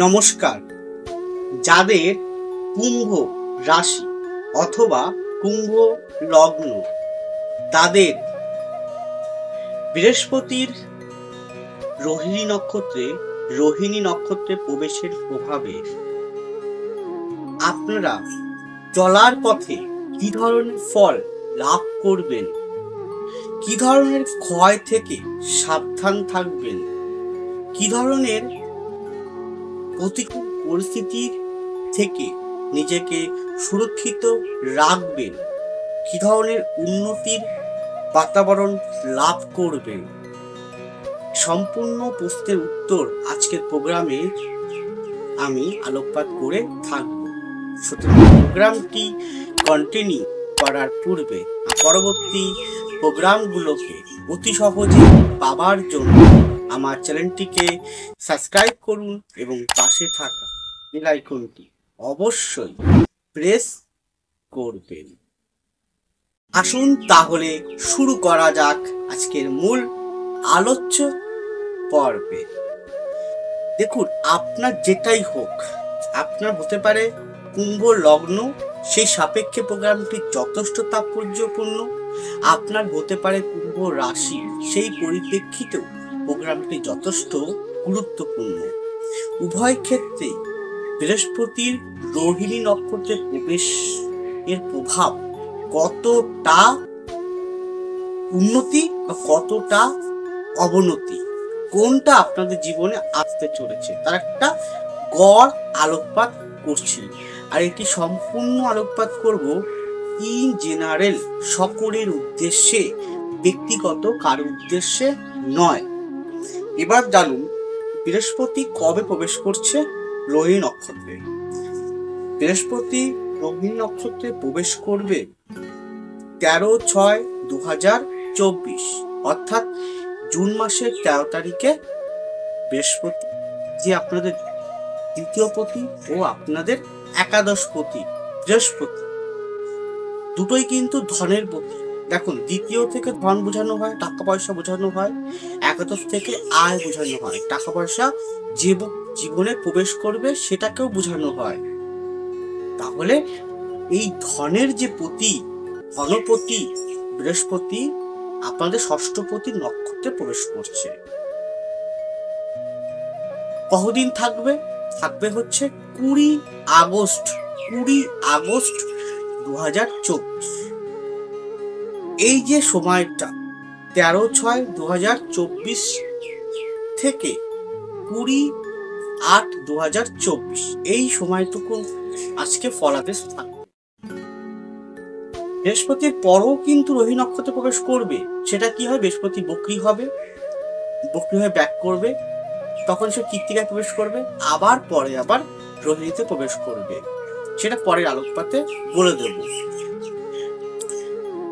নমস্কার। যাদের কুম্ভ রাশি অথবা কুম্ভ লগ্ন, তাদের বৃহস্পতির রোহিণী নক্ষত্রে প্রবেশের প্রভাবে আপনারা চলার পথে কি ধরনের ফল লাভ করবেন, কি ধরনের ক্ষয় থেকে সাবধান থাকবেন, কি ধরনের প্রতিকূল পরিস্থিতির থেকে নিজেকে সুরক্ষিত রাখবেন, কি ধরনের উন্নতির বাতাবরণ লাভ করবেন, সম্পূর্ণ প্রশ্নের উত্তর আজকের প্রোগ্রামে আমি আলোকপাত করে থাকব। সুতরাং প্রোগ্রামটি কন্টিনিউ করার পূর্বে পরবর্তী প্রোগ্রামগুলোকে অতি সহজে পাবার জন্য আমার চ্যানেলটিকে সাবস্ক্রাইব করুন এবং পাশে থাকা বেল আইকনটি অবশ্যই প্রেস করবেন। আসুন তাহলে শুরু করা যাক আজকের মূল আলোচ্য পর্বে। দেখুন, আপনার যেটাই হোক, আপনার হতে পারে কুম্ভ লগ্ন, সেই সাপেক্ষে প্রোগ্রামটি যথেষ্ট তাৎপর্যপূর্ণ। আপনার হতে পারে কুম্ভ রাশি, সেই পরিপ্রেক্ষিতেও প্রোগ্রামটি যথেষ্ট গুরুত্বপূর্ণ। উভয় ক্ষেত্রে বৃহস্পতির রোহিণী নক্ষত্রের প্রবেশ এর প্রভাব কতটা উন্নতি বা কতটা অবনতি, কোনটা আপনাদের জীবনে আসতে চলেছে, তার একটা গড় আলোকপাত করছি। আর এটি সম্পূর্ণ আলোকপাত করব ইন জেনারেল, সকলের উদ্দেশ্যে, ব্যক্তিগত কারো উদ্দেশ্যে নয়। এবার জানুন বৃহস্পতি কবে প্রবেশ করছে রোহিণী নক্ষত্রে। বৃহস্পতি রোহিণী নক্ষত্রে প্রবেশ করবে 13/6/2024, অর্থাৎ জুন মাসের 13 তারিখে বৃহস্পতি, যে আপনাদের দ্বিতীয় পতি ও আপনাদের একাদশ পতি বৃহস্পতি, দুটোই কিন্তু ধনের পতি। দেখুন, দ্বিতীয় থেকে ধন বোঝানো হয়, টাকা পয়সা বোঝানো হয়, একাদশ থেকে আয় বোঝানো হয়, টাকা পয়সা যে জীবনে প্রবেশ করবে সেটাকেও বোঝানো হয়। তাহলে এই ধনের যে পতি, ধনপতি বৃহস্পতি আপনাদের ষষ্ঠপতি নক্ষত্রে প্রবেশ করছে। কতদিন থাকবে? থাকবে হচ্ছে 20 আগস্ট 2024। এই যে সময়টা 13/6/2024 থেকে 20/8/2024, এই সময়টুকু আজকে ফলাদেশ থাকবে। বৃহস্পতির পরও কিন্তু রোহিণী নক্ষত্রে প্রবেশ করবে। সেটা কি হয়? বৃহস্পতি বক্রী হয়ে ব্যাক করবে, তখন সে কৃত্তিকায় প্রবেশ করবে, আবার রোহিণীতে প্রবেশ করবে। সেটা পরের আলোকপাতে বলে দেব।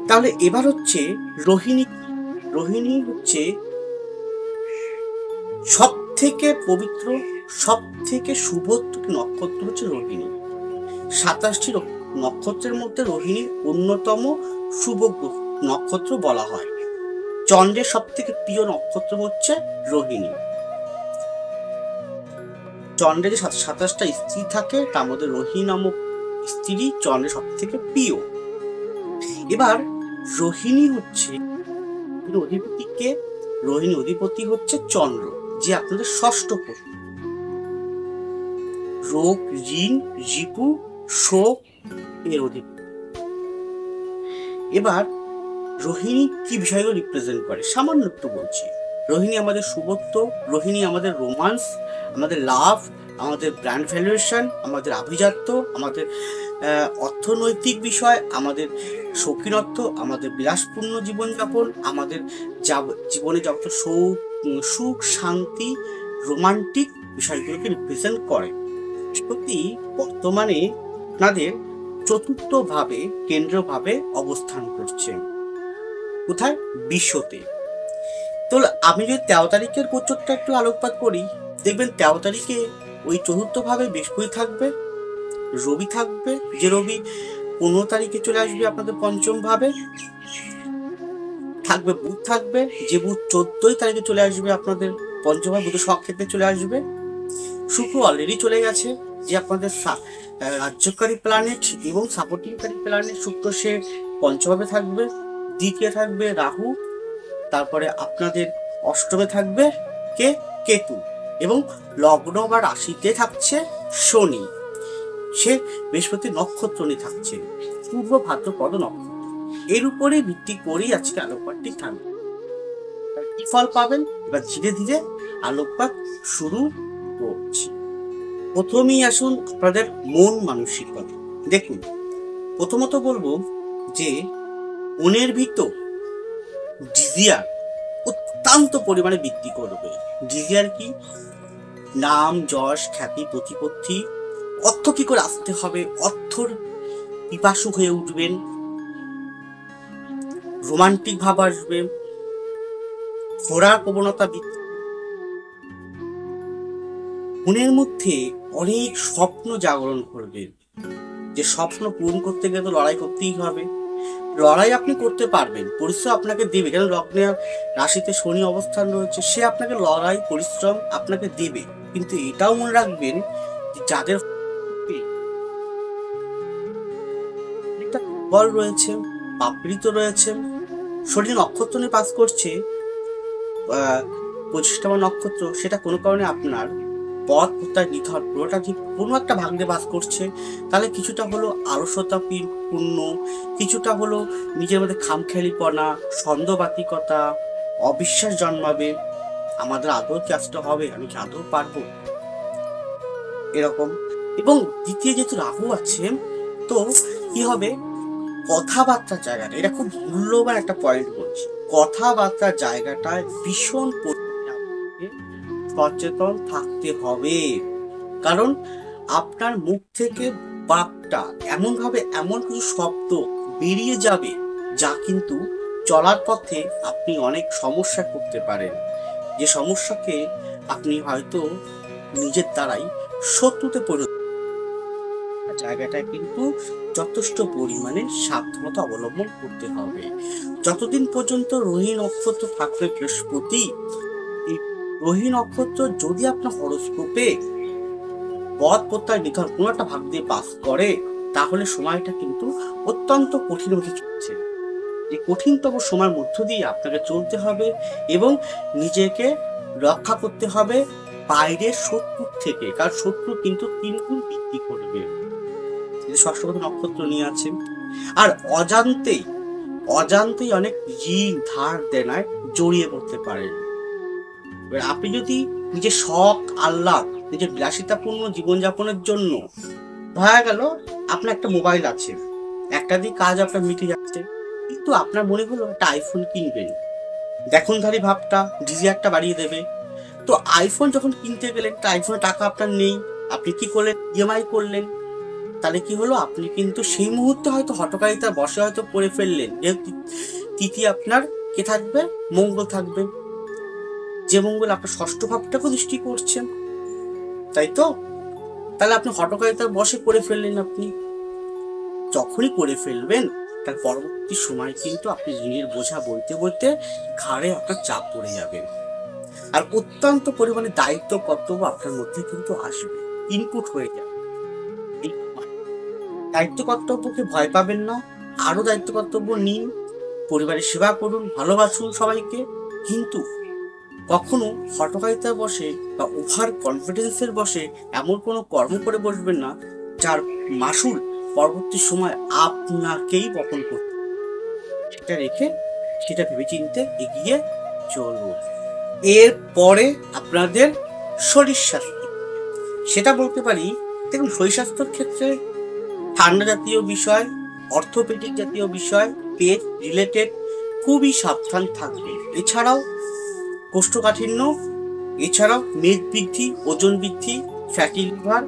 তাহলে এবার হচ্ছে রোহিণী হচ্ছে সব থেকে পবিত্র, সব থেকে শুভ নক্ষত্র হচ্ছে রোহিণী। 27টি নক্ষত্রের মধ্যে রোহিণীর অন্যতম শুভ নক্ষত্র বলা হয়। চন্দ্রের সব থেকে প্রিয় নক্ষত্র হচ্ছে রোহিণী। চন্দ্রের যে 27টা স্ত্রী থাকে, তার মধ্যে রোহিণী নামক স্ত্রী চন্দ্রের সব থেকে প্রিয়। এবার রোহিণী অধিপতি হচ্ছে চন্দ্র, যে আপনাদের ষষ্ঠ পতি। রোগ, ঋণ, রিপু, শোক এর অধিপতি। এবার রোহিণী কি বিষয়গুলো রিপ্রেজেন্ট করে সামান্য একটু বলছি। রোহিণী আমাদের শুভত্ব, রোহিণী আমাদের রোমান্স, আমাদের লাভ, আমাদের ব্র্যান্ড ভ্যালুয়েশন, আমাদের আভিজাত্য, আমাদের অর্থনৈতিক বিষয়, আমাদের শৌখিনত্ব, আমাদের বিলাসপূর্ণ জীবনযাপন, আমাদের জীবনে যত সুখ শান্তি, রোমান্টিক বিষয়গুলোকে রিপ্রেজেন্ট করে। বৃহস্পতি বর্তমানে আপনাদের চতুর্থভাবে কেন্দ্রভাবে অবস্থান করছে। কোথায়? বিশ্বতে। তো আমি যদি 13 তারিখের গোচরটা একটু আলোকপাত করি, দেখবেন 13 তারিখে ওই চতুর্থভাবে বৃহস্পতি থাকবে, রবি থাকবে, যে রবি 15 তারিখে চলে আসবে আপনাদের পঞ্চম ভাবে থাকবে, বুধ থাকবে, যে বুধ 14 তারিখে চলে আসবে আপনাদের পঞ্চম ভাবে, বুধ স্বক্ষেত্রে চলে আসবে। শুক্র অলরেডি চলে গেছে, যে আপনাদের রাজ্যকারী প্ল্যানেট এবং সাপোর্টিংকারী প্ল্যানেট। শুক্র সে পঞ্চমে থাকবে, দ্বিতীয় থাকবে রাহু, তারপরে আপনাদের অষ্টমে থাকবে কে কেতু, এবং লগ্ন বা রাশিতে থাকছে শনি। সে বৃহস্পতি নক্ষত্র নিয়ে থাকছে, পূর্ব ভাদ্রপদ নক্ষত্র। এর উপরে ভিত্তি করেই আজকে আলোকপাতটি থাকবে। কি ফল পাবেন এবার ধীরে ধীরে আলোকপাত শুরু করছি। প্রথমেই আসুন আপনাদের মন মানসিকতা। দেখুন, প্রথমত বলবো যে মনের ভিতর ডিজিয়ার অত্যন্ত পরিমাণে বৃদ্ধি করবে। ডিজিয়ার কি? নাম, যশ, খ্যাতি, প্রতিপত্তি, অর্থ কি করে আসতে হবে, অর্থর পিপাসু হয়ে উঠবেন, রোমান্টিক ভাব আসবে, ঘোরার প্রবণতা বৃদ্ধি, মনের মধ্যে অনেক স্বপ্ন জাগরণ করবে। যে স্বপ্ন পূরণ করতে গেলে তো লড়াই করতেই হবে। লড়াই আপনি করতে পারবেন, পরিশ্রম আপনাকে দেবে, কেন লগ্নে রাশিতে শনি অবস্থান রয়েছে, সে আপনাকে লড়াই পরিশ্রম আপনাকে দেবে। কিন্তু এটাও মনে রাখবেন যে যাদের বল রয়েছে, পাপড়িত রয়েছে, শনি নক্ষত্র নিয়ে পাস করছে 25তম নক্ষত্র, সেটা কোনো কারণে আপনার পথ প্রত্যায় নিথর পুরোটা ঠিক কোনো একটা ভাগ্যে বাস করছে, তাহলে কিছুটা হলো আলস্যতা পূর্ণ, কিছুটা হলো নিজের মধ্যে খামখেয়ালিপনা, সন্দেহবাতিকতা, অবিশ্বাস জন্মাবে। আমাদের আদৌ কাজটা হবে, আমি কি আদৌ পারবো, এরকম। এবং দ্বিতীয় যেহেতু রাহু আছে, তো কি হবে, কথাবার্তার জায়গাটা, এটা খুব মূল্যবান একটা পয়েন্ট বলছি, কথাবার্তার জায়গাটায় ভীষণ সচেতন থাকতে হবে। কারণ আপনার মুখ থেকে বাপটা এমন ভাবে এমন কিছু শব্দ বেরিয়ে যাবে যা কিন্তু চলার পথে আপনি অনেক সমস্যা করতে পারেন, যে সমস্যাকে আপনি হয়তো নিজের দ্বারাই শত্রুতে পরিণত। জায়গাটায় কিন্তু যথেষ্ট পরিমাণে সাবধানতা অবলম্বন করতে হবে। যতদিন পর্যন্ত রোহিণী নক্ষত্র থাকবে বৃহস্পতি, এই রোহিণী নক্ষত্র যদি আপনার হরোস্কোপে পথ প্রত্যয় নিথর কোনো একটা ভাগ দিয়ে পাস করে, তাহলে সময়টা কিন্তু অত্যন্ত কঠিন হতে চলছে। এই কঠিনতম সময়ের মধ্য দিয়ে আপনাকে চলতে হবে এবং নিজেকে রক্ষা করতে হবে বাইরের শত্রুর থেকে, কারণ শত্রু কিন্তু 3 গুণ বৃদ্ধি করবে। ষষ্ঠপদ নক্ষত্র নিয়ে আছে, আর অজান্তেই অনেক ঋণ ধার দেনায় জড়িয়ে পড়তে পারেন। আপনি যদি নিজের শখ আহ্লাদ, নিজের বিলাসিতাপূর্ণ জীবনযাপনের জন্য, ভাবা গেল আপনার একটা মোবাইল আছে, একটা দিয়ে কাজ আপনার মিটে যাচ্ছে, কিন্তু আপনার মনে হলো একটা আইফোন কিনবেন, দেখনধারী ভাবটা ডিজিয়ারটা বাড়িয়ে দেবে। তো আইফোন যখন কিনতে গেলেন, আইফোনের টাকা আপনার নেই, আপনি কি করলেন, ইএমআই করলেন, তাহলে কি হলো, আপনি কিন্তু সেই মুহূর্তে হয়তো হঠকারিতা বসে হয়তো করে ফেললেন। যেহেতু তৃতীয় আপনার কে থাকবে, মঙ্গল থাকবে, যে মঙ্গল আপনার ষষ্ঠ ভাবটাকেও দৃষ্টি করছেন, তাই তো? তাহলে আপনি হঠকারিতার বসে করে ফেললেন। আপনি যখনই করে ফেলবেন, তার পরবর্তী সময় কিন্তু আপনি ঋণের বোঝা বইতে বইতে ঘাড়ে আপনার চাপ পড়ে যাবে, আর অত্যন্ত পরিমাণে দায়িত্ব কর্তব্য আপনার মধ্যে কিন্তু আসবে, ইনপুট হয়ে যাবে। এই দায়িত্ব কর্তব্যকে ভয় পাবেন না, আরো দায়িত্ব কর্তব্য নিন, পরিবারের সেবা করুন, ভালোবাসুন সবাইকে, কিন্তু কখনো হঠকারিতার বসে বা ওভার কনফিডেন্সের বসে এমন কোনো কর্ম করে বসবেন না যার মাসুল পরবর্তী সময় আপনাকেই বহন করতে। সেটা রেখে সেটা ভেবেচিন্তে এগিয়ে চলুন। এরপরে আপনাদের শরীর স্বাস্থ্য, সেটা বলতে পারি, দেখুন শরীর স্বাস্থ্যের ক্ষেত্রে ঠান্ডা জাতীয় বিষয়, অর্থোপেডিক জাতীয় বিষয়, পেট রিলেটেড খুবই সাবধান থাকবে। এছাড়াও কোষ্ঠকাঠিন্য, এছাড়াও মেদ বৃদ্ধি, ওজন বৃদ্ধি, ফ্যাটি লিভার,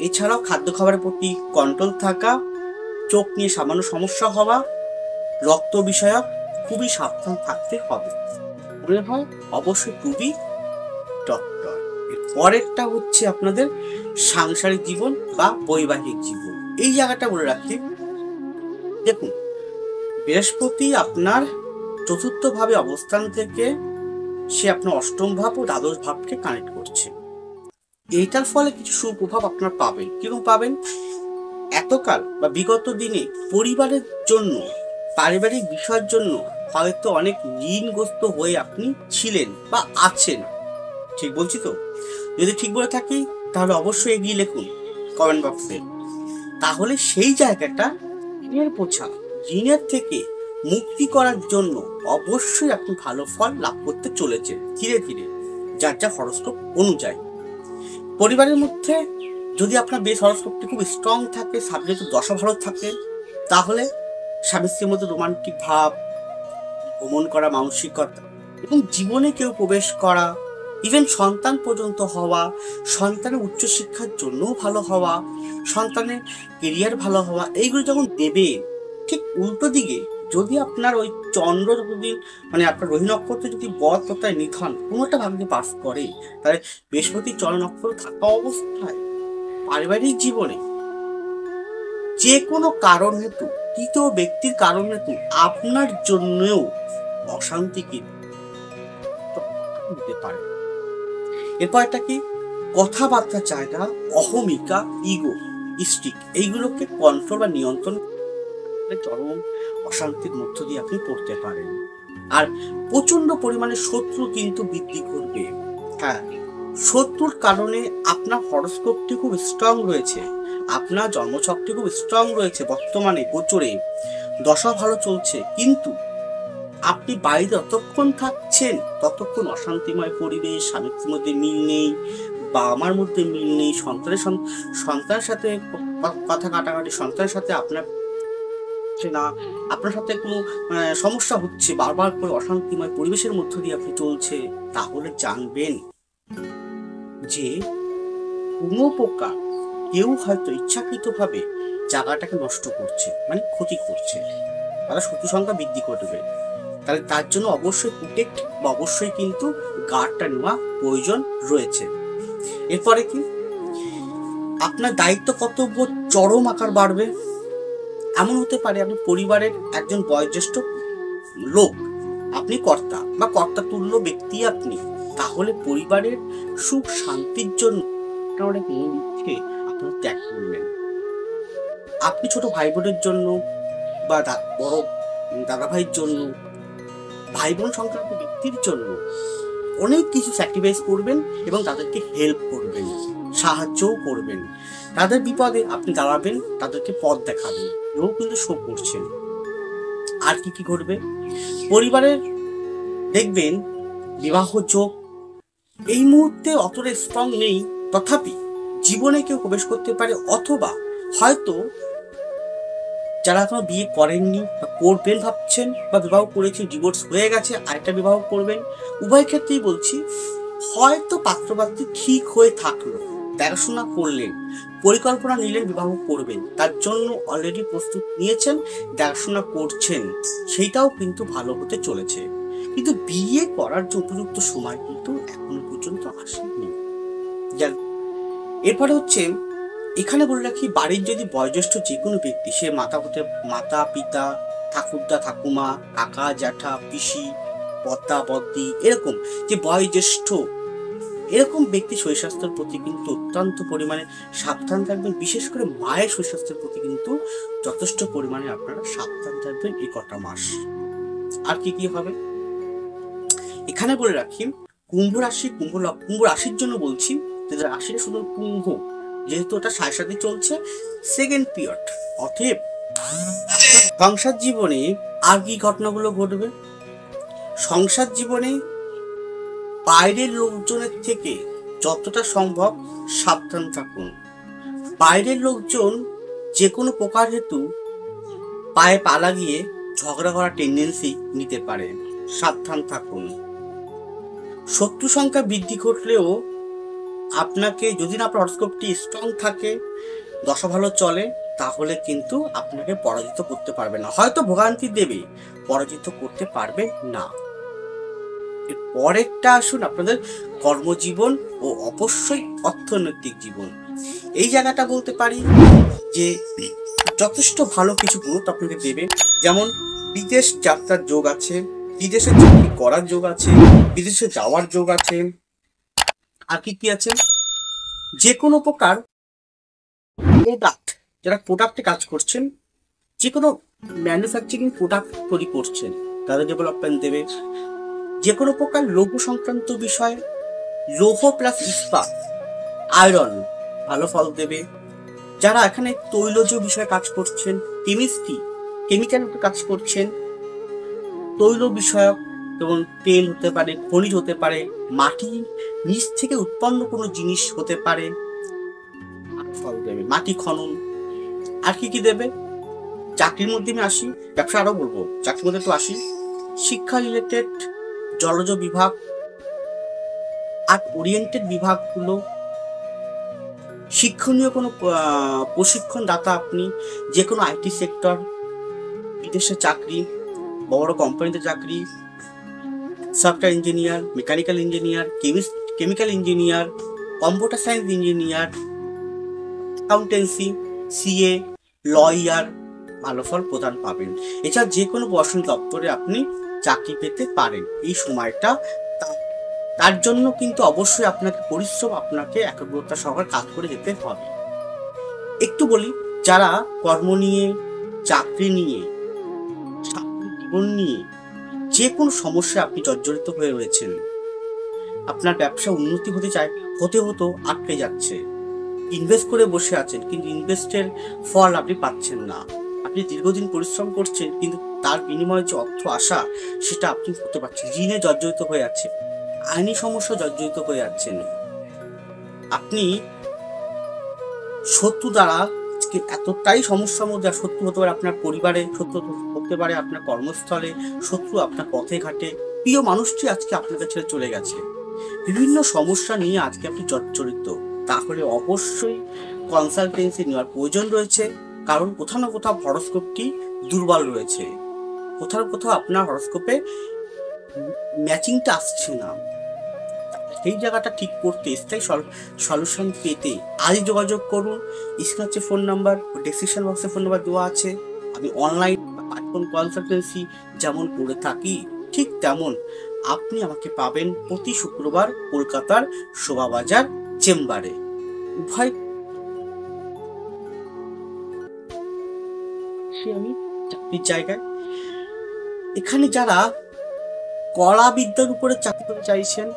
এছাড়াও খাদ্য খাবারের প্রতি কন্ট্রোল থাকা, চোখ নিয়ে সামান্য সমস্যা হওয়া, রক্ত বিষয়ক খুবই সাবধান থাকতে হবে। মনে হয় অবশ্যই খুবই ডক্টর। পরেরটা হচ্ছে আপনাদের সাংসারিক জীবন বা বৈবাহিক জীবন। এই জায়গাটা বলে রাখি, দেখুন বৃহস্পতি আপনার চতুর্থ ভাবে অবস্থান থেকে সে আপনার অষ্টম ভাব ও দ্বাদশ ভাবকে কানেক্ট করছে। এটার ফলে কিছু সুপ্রভাব আপনারা পাবেন। কিরকম পাবেন? এতকাল বা বিগত দিনে পরিবারের জন্য, পারিবারিক বিষয়ের জন্য হয়তো অনেক ঋণগ্রস্ত হয়ে আপনি ছিলেন বা আছেন। ঠিক বলছি তো? যদি ঠিক বলে থাকি তাহলে অবশ্যই এগিয়ে লিখুন কমেন্ট বক্সে। তাহলে সেই জায়গাটা ঋণের বোঝা, ঋণের থেকে মুক্তি করার জন্য অবশ্যই আপনি ভালো ফল লাভ করতে চলেছেন ধীরে ধীরে, যার যা হরস্কোপ অনুযায়ী। পরিবারের মধ্যে যদি আপনার বেশ হরস্কোপটি খুব স্ট্রং থাকে, সাবজেক্ট দশা ভালো থাকে, তাহলে স্বামী স্ত্রীর মধ্যে রোমান্টিক ভাব, ভ্রমণ করা মানসিকতা এবং জীবনে কেউ প্রবেশ করা, ইভেন সন্তান পর্যন্ত হওয়া, সন্তানের উচ্চশিক্ষার জন্যও ভালো হওয়া, সন্তানের কেরিয়ার ভালো হওয়া, এইগুলো যখন দেবে। ঠিক উল্টো দিকে যদি আপনার ওই চন্দ্র যদি মানে আপনার রোহিণী নক্ষত্র যদি বদ তথায় নিধন কোনোটা ভাগ্যে পাস করে, তাহলে বৃহস্পতি চন্দ্র নক্ষত্র থাকা অবস্থায় পারিবারিক জীবনে যে কোনো কারণ হেতু, তৃতীয় ব্যক্তির কারণ হেতু আপনার জন্যও অশান্তিকে দিতে পারে। এরপর একটা কি, কথাবার্তা চাহিদা, অহমিকা, ইগো স্টিক, এইগুলোকে কন্ট্রোল বা নিয়ন্ত্রণ চরম অশান্তির মধ্য দিয়ে আপনি পড়তে পারেন। আর প্রচন্ড পরিমাণে শত্রু কিন্তু বৃদ্ধি করবে। হ্যাঁ, শত্রুর কারণে আপনার হরস্কোপটি খুব স্ট্রং রয়েছে, আপনার জন্মছকটি খুব স্ট্রং রয়েছে, বর্তমানে গোচরে দশা ভালো চলছে, কিন্তু আপনি বাড়িতে যতক্ষণ থাকছেন ততক্ষণ অশান্তিময় পরিবেশ, স্বামী স্ত্রীর মধ্যে মিল নেই, বাবা মার মধ্যে মিল নেই, সন্তানের সাথে কথা কাটাকাটি, সন্তানের সাথে আপনার না, আপনার সাথে কোনো সমস্যা হচ্ছে, বারবার করে অশান্তিময় পরিবেশের মধ্য দিয়ে আপনি চলছে, তাহলে জানবেন যে কোনো প্রকার কেউ হয়তো ইচ্ছাকৃতভাবে জায়গাটাকে নষ্ট করছে, মানে ক্ষতি করছে, তারা শত্রু সংখ্যা বৃদ্ধি করবে। তাহলে তার জন্য অবশ্যই প্রোটেক্ট বা অবশ্যই কিন্তু গার্ডটা নেওয়া প্রয়োজন রয়েছে। এরপরে কি, আপনার দায়িত্ব কর্তব্য চরম আকার বাড়বে। এমন হতে পারে আপনি পরিবারের একজন বয়োজ্যেষ্ঠ লোক, আপনি কর্তা বা কর্তা তুল্য ব্যক্তি আপনি, তাহলে পরিবারের সুখ শান্তির জন্য অনেক ইচ্ছে আপনারা ত্যাগ করবেন। আপনি ছোট ভাই বোনের জন্য বা বড় দাদা ভাইয়ের জন্য, ভাই বোন সংক্রান্ত ব্যক্তির জন্য অনেক কিছু স্যাক্রিফাইস করবেন এবং তাদেরকে হেল্প করবেন, সাহায্যও করবেন। তাদের বিপদে আপনি দাঁড়াবেন, তাদেরকে পথ দেখাবেন, এও কিন্তু শো করছেন। আর কি কি ঘটবে? পরিবারের দেখবেন বিবাহ যোগ এই মুহূর্তে অতটা স্ট্রং নেই, তথাপি জীবনে কেউ প্রবেশ করতে পারে, অথবা হয়তো যারা এখনো বিয়ে করেননি বা করবেন ভাবছেন, বা বিবাহ করেছেন ডিভোর্স হয়ে গেছে আরেকটা বিবাহ করবেন, উভয় ক্ষেত্রেই বলছি হয়তো পাত্রপাত্রী ঠিক হয়ে থাকলো, দেখাশোনা করলেন, পরিকল্পনা নিলেন বিবাহ করবেন, তার জন্য অলরেডি প্রস্তুত নিয়েছেন, দেখাশোনা করছেন, সেইটাও কিন্তু ভালো হতে চলেছে। কিন্তু বিয়ে করার যে উপযুক্ত সময় কিন্তু এখনো পর্যন্ত আসেনি। এরপরে হচ্ছে এখানে বলে রাখি, বাড়ির যদি বয়োজ্যেষ্ঠ যে কোনো ব্যক্তি, সে মাতা পিতা, ঠাকুরদা ঠাকুমা, কাকা জ্যাঠা, পিসি, বদ্দা বদ্দি, এরকম যে বয়োজ্যেষ্ঠ এরকম ব্যক্তি শরীর স্বাস্থ্যের প্রতি কিন্তু অত্যন্ত পরিমাণে সাবধান থাকবেন। বিশেষ করে মায়ের শরীর স্বাস্থ্যের প্রতি কিন্তু যথেষ্ট পরিমাণে আপনারা সাবধান থাকবেন এই কটা মাস। আর কি কি হবে এখানে বলে রাখি, কুম্ভ রাশি, কুম্ভ রাশির জন্য বলছি, রাশিটা শুধু কুম্ভ, যেহেতু ওটা সাড়ে সাথে চলছে সেকেন্ড পিরিয়ড, অতএব সংসার জীবনে আর কি ঘটনাগুলো ঘটবে? সংসার জীবনে বাইরের লোকজনের থেকে যতটা সম্ভব সাবধান থাকুন। বাইরের লোকজন যে কোনো প্রকার হেতু পায়ে পা লাগিয়ে ঝগড়া করার টেন্ডেন্সি নিতে পারে, সাবধান থাকুন। শত্রু সংখ্যা বৃদ্ধি ঘটলেও আপনাকে, যদি না আপনার হরস্কোপটি স্ট্রং থাকে, দশা ভালো চলে, তাহলে কিন্তু আপনাকে পরাজিত করতে পারবে না, হয়তো ভোগান্তি দেবে, পরাজিত করতে পারবে না। এর পরেরটা আসুন আপনাদের কর্মজীবন ও অবশ্যই অর্থনৈতিক জীবন। এই জায়গাটা বলতে পারি যে যথেষ্ট ভালো কিছু গুরুত্ব আপনাকে দেবে, যেমন বিদেশ যাত্রার যোগ আছে, বিদেশে চাকরি করার যোগ আছে, বিদেশে যাওয়ার যোগ আছে। আর কি কি আছে? যে কোনো প্রকার প্রোডাক্ট, যারা প্রোডাক্টে কাজ করছেন, যে কোনো ম্যানুফ্যাকচারিং প্রোডাক্ট তৈরি করছেন, তাদের ডেভেলপমেন্ট দেবে। যে কোনো প্রকার লৌহ সংক্রান্ত বিষয়, লৌহ প্লাস ইস্পাত, আয়রন ভালো ফল দেবে। যারা এখানে তৈলজ বিষয়ে কাজ করছেন, কেমিস্ট্রি, কেমিক্যাল কাজ করছেন, তৈল বিষয়ক, যেমন তেল হতে পারে, খনিজ হতে পারে, মাটি নিচ থেকে উৎপন্ন কোনো জিনিস হতে পারে, ফল দেবে। মাটি খনন। আর কি কি দেবে? চাকরির মধ্যে আমি আসি, ব্যবসা আরো বলবো, চাকরির মধ্যে তো আসি। শিক্ষা রিলেটেড, জলজ বিভাগ, আর্ট ওরিয়েন্টেড বিভাগগুলো, শিক্ষণীয় কোনো প্রশিক্ষণদাতা আপনি, যে কোনো আইটি সেক্টর, বিদেশে চাকরি, বড় কোম্পানিতে চাকরি, software engineer, mechanical engineer, chemical engineer, computer science engineer, accountancy, CA, lawyer ভালো ফল প্রদান পাবেন। এছাড়া যে কোনো প্রশাসন দপ্তরে আপনি চাকরি পেতে পারেন এই সময়টা। তার জন্য কিন্তু অবশ্যই আপনাকে পরিশ্রম, আপনাকে একাগ্রতা সহকারে কাজ করে যেতে হবে। একটু বলি, যারা কর্ম নিয়ে, চাকরি নিয়ে, জীবন নিয়ে যে কোনো সমস্যায় আপনি জর্জরিত হয়ে রয়েছেন, আপনার ব্যবসা উন্নতি হতে আটকে যাচ্ছে, ইনভেস্ট করে বসে আছেন কিন্তু ইনভেস্টের ফল আপনি পাচ্ছেন না, আপনি দীর্ঘদিন পরিশ্রম করছেন কিন্তু তার বিনিময়ে যে অর্থ আসা সেটা আপনি করতে পারছেন, ঋণে জর্জরিত হয়ে যাচ্ছে, আইনি সমস্যা জর্জরিত হয়ে যাচ্ছেন, আপনি শত্রু দ্বারা এতটাই সমস্যার মধ্যে, শত্রু হতে পারে আপনার পরিবারে, শত্রু হতে পারে আপনার কর্মস্থলে, শত্রু আপনার পথে ঘাটে, প্রিয় মানুষটি আজকে আপনার কাছে চলে গেছে, বিভিন্ন সমস্যা নিয়ে আজকে আপনি জর্জরিত, তাহলে অবশ্যই কনসালটেন্সি নেওয়ার প্রয়োজন রয়েছে। কারণ কোথাও না কোথাও হরোস্কোপটি দুর্বল রয়েছে, কোথাও না কোথাও আপনার হরোস্কোপে ম্যাচিংটা আসছে না। সেই জায়গাটা ঠিক করতে, স্থায়ী সলিউশন পেতে আজই যোগাযোগ করুন। স্ক্রিনে ফোন নাম্বার, ডেসক্রিপশন বক্সে ফোন নাম্বার দেওয়া আছে। আমি অনলাইন কনসালটেন্সি যেমন করে থাকি ঠিক তেমন আপনি আমাকে পাবেন প্রতি শুক্রবার কলকাতার শোভাবাজার চেম্বারে। উভয় আমি চাকরির জায়গায়, এখানে যারা কলা বিদ্যার উপরে চাকরি করতে চাইছেন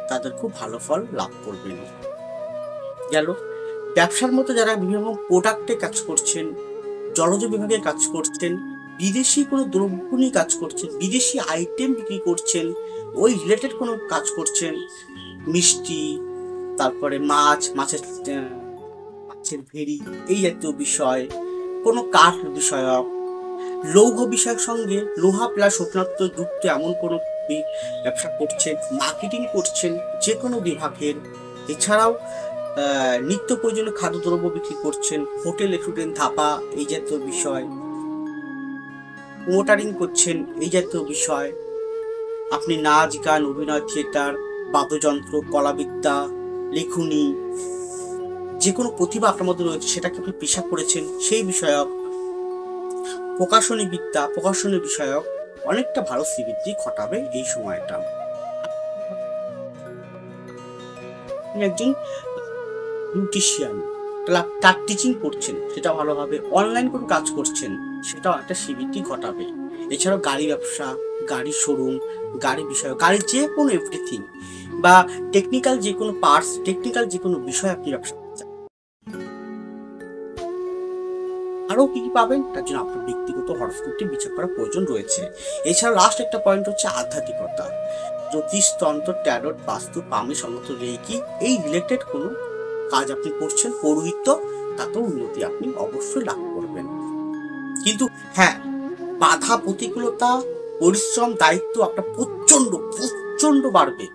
তাদের খুব ভালো ফল লাভ করবেন। গেল ব্যবসার মতো যারা বিভিন্ন প্রোডাক্টে কাজ করছেন, জলজ বিভাগে কাজ করছেন, বিদেশি কোনো দ্রব্য নিয়ে কাজ করছেন, বিদেশি আইটেম বিক্রি করছেন, ওই রিলেটেড কোনো কাজ করছেন, মিষ্টি, তারপরে মাছের ভেড়ি, এই জাতীয় বিষয়, কোনো কাঠ বিষয়ক, লৌহ বিষয়ের সঙ্গে লোহা প্লাস স্বপ্নাত্ম যুক্ত এমন কোনো ব্যবসা করছেন, মার্কেটিং করছেন যে কোনো বিভাগের, এছাড়াও নিত্য প্রয়োজনীয় খাদ্যদ্রব্য বিক্রি করছেন, হোটেল রেস্টুরেন্ট ধাবা এই জাতীয় বিষয়, প্রোমোটারিং করছেন এই জাতীয় বিষয়, আপনি নাচ গান, অভিনয়, থিয়েটার, বাদ্যযন্ত্র, কলাবিদ্যা, লেখনী, যে কোনো প্রতিভা আপনার মধ্যে রয়েছে সেটাকে আপনি পেশা করেছেন সেই বিষয়ক, প্রকাশনী বিদ্যা, প্রকাশনী বিষয়ক অনেকটা ভালো শ্রীবৃদ্ধি ঘটাবে এই সময়টা। একজন বিউটিশিয়ান, তার টিচিং করছেন সেটা ভালো হবে, অনলাইন কোনো কাজ করছেন সেটাও একটা শ্রীবৃদ্ধি ঘটাবে। এছাড়াও গাড়ি ব্যবসা, গাড়ি শোরুম, গাড়ি বিষয়, গাড়ির যে কোনো এভরিথিং বা টেকনিক্যাল যে কোনো পার্টস, টেকনিক্যাল যে কোনো বিষয় আপনি ব্যবসা করতে চান, আরও কি কি পাবেন তার জন্য আপনার ব্যক্তিগত হরোস্কোপটি বিচার করার প্রয়োজন রয়েছে। এছাড়া লাস্ট একটা পয়েন্ট হচ্ছে আধ্যাত্মিকতা, জ্যোতিষ, তন্ত্র, ট্যারোট, বাস্তু, পামি, সমস্ত রেকি, এই রিলেটেড কোনো কাজ আপনি করছেন, পৌরোহিত্য, তাতেও উন্নতি আপনি অবশ্যই লাভ করবেন। কিন্তু হ্যাঁ, বাধা প্রতিকূলতা, পরিশ্রম, দায়িত্ব আপনার প্রচন্ড বাড়বে,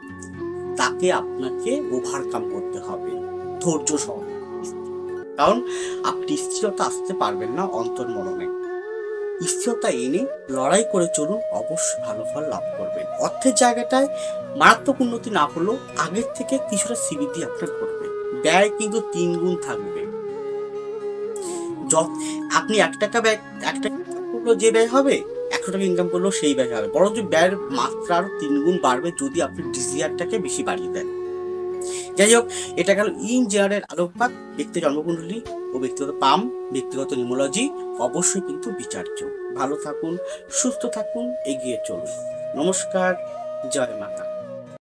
তাকে আপনাকে ওভারকাম করতে হবে ধৈর্য সহ, কারণ আপনি স্থিরতা আসতে পারবেন না অন্তর্মননে। স্থিরতা এনে লড়াই করে চলুন, অবশ্যই ভালো ফল লাভ করবেন। অর্থের জায়গাটায় মারাত্মক উন্নতি না হলেও আগের থেকে কিছুটা শ্রীবৃদ্ধি আপনার করবে, ব্যয় কিন্তু 3 গুণ থাকবে। আপনি 1 টাকা করলেও যে ব্যয় হবে, 100 টাকা ইনকাম করলেও সেই ব্যয় হবে, বরঞ্চ ব্যয়ের মাত্রা আরো 3 গুণ বাড়বে যদি আপনি ডিজিয়ারটাকে বেশি বাড়িয়ে দেন। যাই হোক, এটা গেল ইন জেনারেল আলোকপাত। ব্যক্তি জন্মকুণ্ডলী ও ব্যক্তিগত পাম, ব্যক্তিগত নিউমোলজি অবশ্যই কিন্তু বিচার্য। ভালো থাকুন, সুস্থ থাকুন, এগিয়ে চলুন। নমস্কার, জয় মাতা।